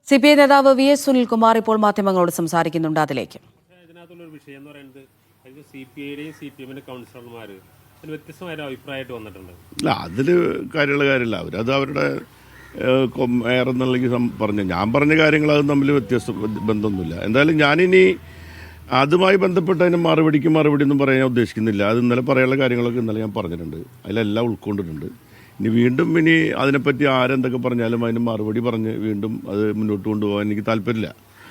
CPI നേതാവ് VS Sunilkumar ഇപ്പോൾ മാധ്യമങ്ങളോട് സംസാരിക്കുന്നുണ്ട്. അതിലേക്ക് ഇതിനകത്തുള്ളൊരു വിഷയം എന്ന് പറയുന്നത് CPIയുടെയും CPM കൗൺസിലർമാർ വ്യത്യസ്തമായ അഭിപ്രായമായിട്ട് വന്നിട്ടുണ്ട്. അല്ല, അതിൽ കാര്യമില്ല. അവരത് അവരുടെ ഏറെന്നുണ്ടെങ്കിൽ പറഞ്ഞു. ഞാൻ പറഞ്ഞ കാര്യങ്ങൾ അത് തമ്മിൽ വ്യത്യസ്ത ബന്ധമൊന്നുമില്ല. എന്തായാലും ഞാനിനി അതുമായി ബന്ധപ്പെട്ട് അതിന് മറുപടി ഒന്നും പറയാൻ ഉദ്ദേശിക്കുന്നില്ല. അത് ഇന്നലെ പറയാനുള്ള കാര്യങ്ങളൊക്കെ ഇന്നലെ ഞാൻ പറഞ്ഞിട്ടുണ്ട്. അതിലെല്ലാം ഉൾക്കൊണ്ടിട്ടുണ്ട്. ഇനി അതിനെപ്പറ്റി ആരെന്തൊക്കെ പറഞ്ഞാലും അതിന് മറുപടി പറഞ്ഞ് വീണ്ടും അത് മുന്നോട്ട് കൊണ്ടുപോകാൻ എനിക്ക് താല്പര്യമില്ല.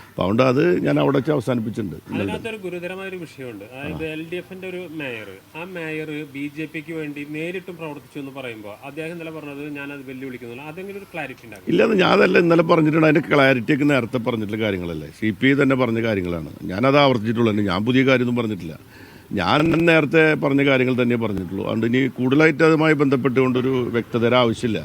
അപ്പോൾ അതുകൊണ്ട് അത് ഞാൻ അവിടെ വെച്ച് അവസാനിപ്പിച്ചിട്ടുണ്ട്. അതിനകത്തൊരു ഗുരുതരമായൊരു വിഷയമുണ്ട്. അതായത് LDFന്റെ ഒരു മേയർ, ആ മേയർ BJPക്ക് വേണ്ടി നേരിട്ടും പ്രവർത്തിച്ചു എന്ന് പറയുമ്പോൾ അദ്ദേഹം ഇന്നലെ പറഞ്ഞത് ഞാനത് വെല്ലുവിളിക്കുന്നില്ല. അതെങ്കിലും ഒരു ക്ലാരിറ്റി ഉണ്ടാകും. ഇല്ലെന്ന് ഞാനല്ല ഇന്നലെ പറഞ്ഞിട്ടുണ്ട്. അതിൻ്റെ ക്ലാരിറ്റിയൊക്കെ നേരത്തെ പറഞ്ഞിട്ടുള്ള കാര്യങ്ങളല്ലേ. CPI തന്നെ പറഞ്ഞ കാര്യങ്ങളാണ്. ഞാനത് ആവർത്തിച്ചിട്ടുള്ളൂ. ഞാൻ പുതിയ കാര്യമൊന്നും പറഞ്ഞിട്ടില്ല. ഞാൻ നേരത്തെ പറഞ്ഞ കാര്യങ്ങൾ തന്നെ പറഞ്ഞിട്ടുള്ളൂ. അതുകൊണ്ട് ഇനി കൂടുതലായിട്ട് അതുമായി ബന്ധപ്പെട്ടുകൊണ്ടൊരു വ്യക്തത ആവശ്യമില്ല.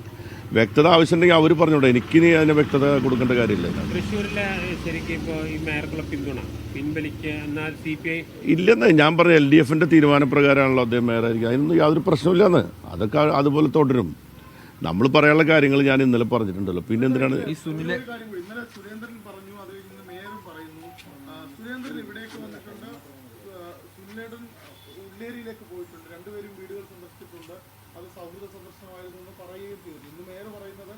വ്യക്തത ആവശ്യമുണ്ടെങ്കിൽ അവർ പറഞ്ഞോട്ടെ. എനിക്കിനി അതിന് വ്യക്തത കൊടുക്കേണ്ട കാര്യമില്ല. തൃശ്ശൂരിലെ ശരിക്കും ഇപ്പോൾ ഈ മേയർക്കുള്ള പിന്തുണ പിൻവലിക്കുക എന്നാൽ CPI ഇല്ലെന്ന് ഞാൻ പറഞ്ഞ LDFന്റെ തീരുമാനപ്രകാരമാണല്ലോ അദ്ദേഹം മേയറായിരിക്കും. അതിനൊന്നും യാതൊരു പ്രശ്നമില്ലെന്ന്. അതൊക്കെ അതുപോലെ തുടരും. നമ്മൾ പറയാനുള്ള കാര്യങ്ങൾ ഞാൻ ഇന്നലെ പറഞ്ഞിട്ടുണ്ടല്ലോ. പിന്നെ എന്തിനാണ് ഈ സുരേന്ദ്രൻ പറഞ്ഞു, അത് ഇന്ന് മേയറും പറയുന്നു. സുരേന്ദ്രൻ ഇവിടേക്ക് വന്നിട്ടുണ്ട്, സുനിലേടൻ ഉള്ളേരിയിലേക്ക് പോയിട്ടുണ്ട്, രണ്ടുപേരും വീടുകൾ സന്ദർശിച്ചിട്ടുണ്ട്. അത് സൗഹൃദ സന്ദർശനമായിരുന്നു എന്ന് പറയുകയും ചെയ്തു. ഇന്ന് മേയർ പറയുന്നത്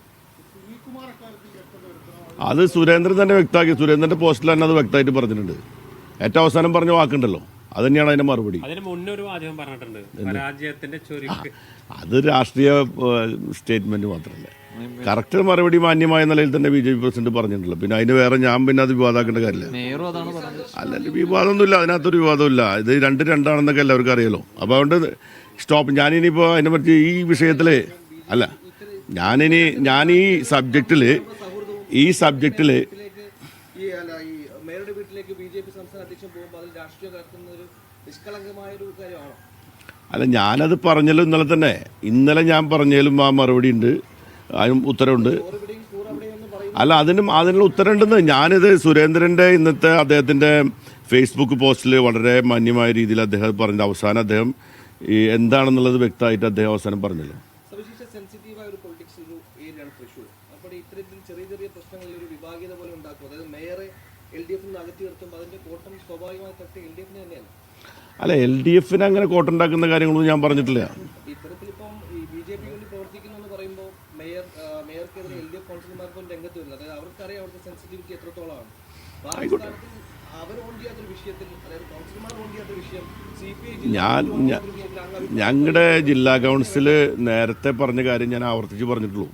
സുനിൽകുമാർ അക്കാര്യത്തിൽ വ്യക്തത വരുത്തണം. അത് സുരേന്ദ്രൻ തന്നെ വ്യക്തമാക്കി. സുരേന്ദ്രന്റെ പോസ്റ്റിൽ തന്നെ അത് വ്യക്തമായിട്ട് പറഞ്ഞിട്ടുണ്ട്. ഏറ്റവും അവസാനം പറഞ്ഞ വാക്കുണ്ടല്ലോ, അത് തന്നെയാണ് അതിന്റെ മറുപടി. അതിന് മുന്നൊരു വാചകം പറഞ്ഞിട്ടുണ്ട്, പരാജയത്തിന്റെ ചൊരുക്ക്. അത് രാഷ്ട്രീയ സ്റ്റേറ്റ്മെന്റ് മാത്രമല്ല. കറക്റ്റ് മറുപടി മാന്യമായ നിലയിൽ തന്നെ BJP പ്രസിഡന്റ് പറഞ്ഞിട്ടുള്ളൂ. പിന്നെ അതിന് വേറെ ഞാൻ അത് വിവാദമാക്കേണ്ട കാര്യമില്ല. അല്ലല്ല, വിവാദമൊന്നുമില്ല. അതിനകത്തൊരു വിവാദമില്ല. ഇത് രണ്ടാണെന്നൊക്കെ എല്ലാവർക്കും അറിയാലോ. അപ്പോൾ അതുകൊണ്ട് സ്റ്റോപ്പ്. ഞാനിനിപ്പോൾ അതിനെ പറ്റി ഈ വിഷയത്തിൽ അല്ല, ഞാൻ ഈ സബ്ജക്റ്റിൽ അല്ല, ഞാനത് പറഞ്ഞല്ലോ ഇന്നലെ തന്നെ. ഇന്നലെ ഞാൻ പറഞ്ഞാലും ആ മറുപടി ഉണ്ട്, അതിനും ഉത്തരവുണ്ട്. അല്ല, അതിനുള്ള ഉത്തരവുണ്ടെന്ന്. ഞാനിത് സുരേന്ദ്രൻ്റെ ഇന്നത്തെ അദ്ദേഹത്തിൻ്റെ ഫേസ്ബുക്ക് പോസ്റ്റിൽ വളരെ മാന്യമായ രീതിയിൽ അദ്ദേഹം പറഞ്ഞത് അവസാനം അദ്ദേഹം ഈ എന്താണെന്നുള്ളത് വ്യക്തമായിട്ട് അദ്ദേഹം അവസാനം പറഞ്ഞല്ലോ. അല്ല, LDFന് അങ്ങനെ കോട്ടുണ്ടാക്കുന്ന കാര്യങ്ങളൊന്നും ഞാൻ പറഞ്ഞിട്ടില്ല. ഞങ്ങളുടെ ജില്ലാ കൗൺസിൽ നേരത്തെ പറഞ്ഞ കാര്യം ഞാൻ ആവർത്തിച്ച് പറഞ്ഞിട്ടുള്ളൂ.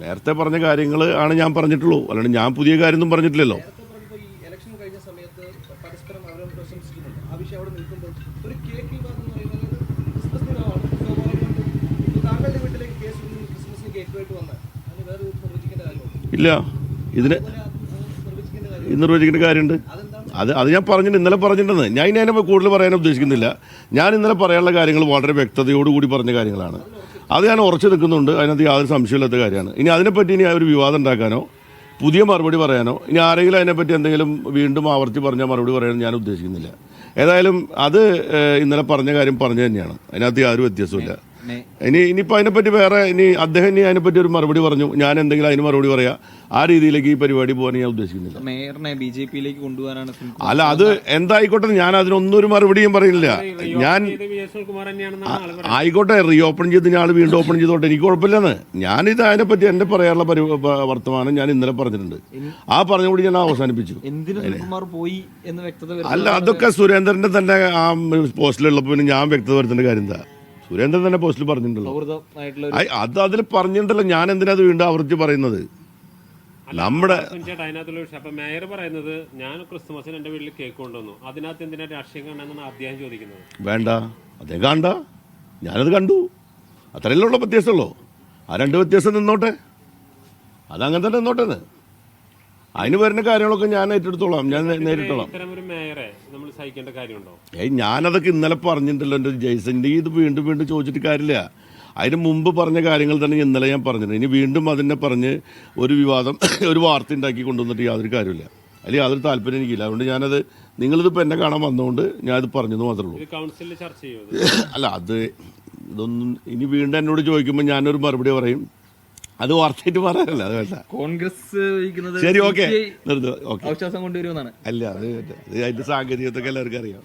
നേരത്തെ പറഞ്ഞ കാര്യങ്ങൾ ആണ് ഞാൻ പറഞ്ഞിട്ടുള്ളൂ. അല്ലാണ്ട് ഞാൻ പുതിയ കാര്യമൊന്നും പറഞ്ഞിട്ടില്ലല്ലോ. ഇല്ല, ഇതിന് നിർവചിക്കേണ്ട കാര്യമുണ്ട്. അത് ഞാൻ പറഞ്ഞിട്ടുണ്ട്, ഇന്നലെ പറഞ്ഞിട്ടുണ്ടെന്ന്. ഞാൻ ഇനി അതിനെ കൂടുതൽ പറയാൻ ഉദ്ദേശിക്കുന്നില്ല. ഞാൻ ഇന്നലെ പറയാനുള്ള കാര്യങ്ങൾ വളരെ വ്യക്തതയോടുകൂടി പറഞ്ഞ കാര്യങ്ങളാണ്. അത് ഞാൻ ഉറച്ചു നിൽക്കുന്നുണ്ട്. അതിനകത്ത് യാതൊരു സംശയമില്ലാത്ത കാര്യമാണ്. ഇനി അതിനെപ്പറ്റി ഇനി ഒരു വിവാദം ഉണ്ടാക്കാനോ പുതിയ മറുപടി പറയാനോ ഇനി ആരെങ്കിലും അതിനെപ്പറ്റി എന്തെങ്കിലും വീണ്ടും ആവർത്തി പറഞ്ഞാൽ മറുപടി പറയാനോ ഞാൻ ഉദ്ദേശിക്കുന്നില്ല. ഏതായാലും അത് ഇന്നലെ പറഞ്ഞ കാര്യം പറഞ്ഞു തന്നെയാണ്. അതിനകത്ത് യാതൊരു വ്യത്യാസമില്ല. ഇനിയിപ്പോൾ അതിനെപ്പറ്റി വേറെ അദ്ദേഹം അതിനെപ്പറ്റി ഒരു മറുപടി പറഞ്ഞു, ഞാൻ എന്തെങ്കിലും അതിന് മറുപടി പറയാം. ആ രീതിയിലേക്ക് ഈ പരിപാടി പോകാൻ ഞാൻ ഉദ്ദേശിക്കുന്നില്ല. മേയറിനെ BJPയിലേക്ക് കൊണ്ടുപോകാനാണ്. അല്ല, അത് എന്തായിക്കോട്ടെ, ഞാൻ അതിനൊന്നും ഒരു മറുപടിയും പറയുന്നില്ല. ഞാൻ ആയിക്കോട്ടെ, റീഓപ്പൺ ചെയ്ത് ഞാൻ വീണ്ടും ഓപ്പൺ ചെയ്തോട്ടെ, എനിക്ക് കുഴപ്പമില്ലെന്ന്. ഞാനിത് അതിനെപ്പറ്റി എന്റെ പറയാനുള്ള വർത്തമാനം ഞാൻ ഇന്നലെ പറഞ്ഞിട്ടുണ്ട്. ആ പറഞ്ഞുകൂടി ഞാൻ അവസാനിപ്പിച്ചു. അല്ല, അതൊക്കെ സുരേന്ദ്രന്റെ തന്നെ ആ പോസ്റ്റിലുള്ളപ്പോൾ പിന്നെ ഞാൻ വ്യക്തത വരുത്തേണ്ട കാര്യം എന്താ? സുരേന്ദ്രൻ തന്നെ പോസ്റ്റിൽ പറഞ്ഞിട്ടുണ്ടല്ലോ. അതിൽ പറഞ്ഞിട്ടുണ്ടല്ലോ. ഞാൻ എന്തിനാ അത് വീണ്ടും ആവർത്തിച്ച് പറയുന്നത്? നമ്മുടെ മേയർ പറയുന്നത് ഞാൻ ക്രിസ്മസിന് എന്റെ വീട്ടിൽ കേക്ക് കൊണ്ടുവന്നു, അതിനകത്ത് എന്തിനാ രാഷ്ട്രീയം കാണാന്നാണ് അദ്ദേഹം ചോദിക്കുന്നത്. വേണ്ട, അദ്ദേഹം കണ്ട, ഞാനത് കണ്ടു. അത്രയല്ലേ ഉള്ള വ്യത്യാസമുള്ളൂ. ആ രണ്ട് വ്യത്യാസം നിന്നോട്ടെ, അതങ്ങനെ തന്നെ നിന്നോട്ടെ. അതിന് വരുന്ന കാര്യങ്ങളൊക്കെ ഞാൻ ഏറ്റെടുത്തോളാം, ഞാൻ നേരിട്ടോളാം. ഞാനതൊക്കെ ഇന്നലെ പറഞ്ഞിട്ടുണ്ടല്ലോ എൻ്റെ ജയ്സന്റെ. ഇത് വീണ്ടും ചോദിച്ചിട്ട് കാര്യമില്ല. അതിന് മുമ്പ് പറഞ്ഞ കാര്യങ്ങൾ തന്നെ ഇന്നലെ ഞാൻ പറഞ്ഞിട്ടുണ്ട്. ഇനി വീണ്ടും അതിനെ പറഞ്ഞ് ഒരു വിവാദം ഒരു വാർത്ത ഉണ്ടാക്കി കൊണ്ടുവന്നിട്ട് യാതൊരു കാര്യമില്ല. അല്ലെങ്കിൽ യാതൊരു താല്പര്യം എനിക്കില്ല. അതുകൊണ്ട് ഞാനത് നിങ്ങളിതിപ്പോൾ എന്നെ കാണാൻ വന്നതുകൊണ്ട് ഞാനത് പറഞ്ഞത് മാത്രമേ ഉള്ളൂ. അല്ല, അത് ഇതൊന്നും ഇനി വീണ്ടും എന്നോട് ചോദിക്കുമ്പോൾ ഞാനൊരു മറുപടി പറയും. അത് വാർത്തയായിട്ട് പറയാനല്ല, അത് വേണ്ട. കോൺഗ്രസ് ശരി, ഓക്കെ, നിർത്തുക. ഓക്കെ, അവിശ്വാസം കൊണ്ടുവരുമെന്നാണ്. അല്ല, അത് അതിന്റെ സാങ്കേതികത്തൊക്കെ എല്ലാവർക്കും അറിയാം.